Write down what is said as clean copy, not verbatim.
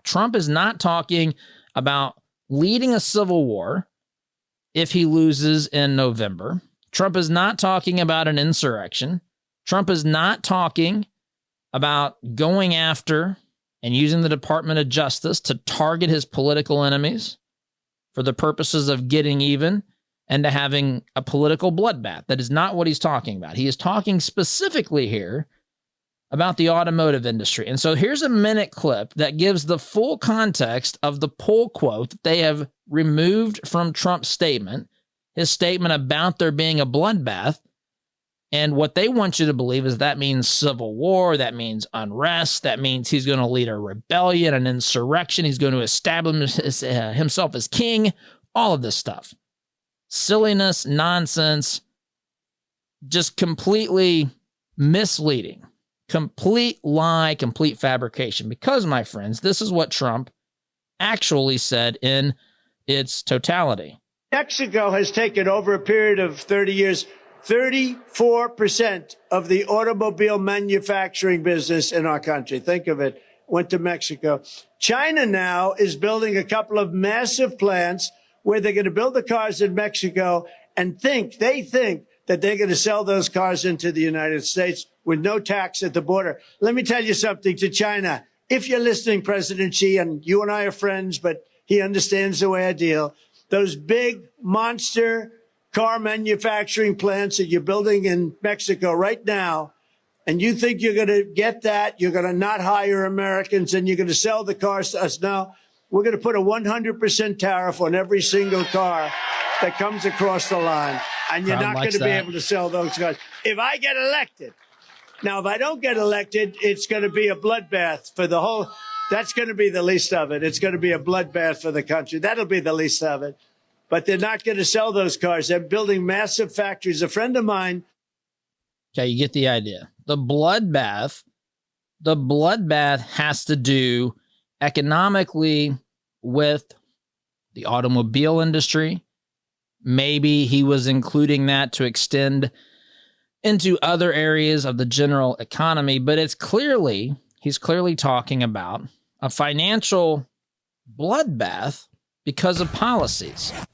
Trump is not talking about leading a civil war if he loses in November. Trump is not talking about an insurrection. Trump is not talking about going after and using the Department of Justice to target his political enemies for the purposes of getting even and to having a political bloodbath. That is not what he's talking about. He is talking specifically here about the automotive industry. And so here's a minute clip that gives the full context of the pull quote that they have removed from Trump's statement, his statement about there being a bloodbath. And what they want you to believe is that means civil war, that means unrest, that means he's going to lead a rebellion, an insurrection, he's going to establish himself as king, all of this stuff. Silliness, nonsense, just completely misleading, complete lie, complete fabrication. Because, my friends, this is what Trump actually said in its totality. Mexico has taken, over a period of 30 years, 34% of the automobile manufacturing business in our country. Think of it. Went to Mexico. China now is building a couple of massive plants where they're going to build the cars in Mexico and they think that they're going to sell those cars into the United States with no tax at the border. Let me tell you something to China. If you're listening, President Xi, and you and I are friends, but he understands the way I deal, those big monster car manufacturing plants that you're building in Mexico right now, and you think you're going to get that, you're going to not hire Americans, and you're going to sell the cars to us. No, we're going to put a 100% tariff on every single car that comes across the line, and you're not going to be able to sell those cars. If I get elected, now, if I don't get elected, it's going to be a bloodbath for the whole, that's going to be the least of it. It's going to be a bloodbath for the country. That'll be the least of it. But they're not going to sell those cars. They're building massive factories. A friend of mine. Okay, you get the idea. The bloodbath has to do economically with the automobile industry. Maybe he was including that to extend into other areas of the general economy, but he's clearly talking about a financial bloodbath because of policies.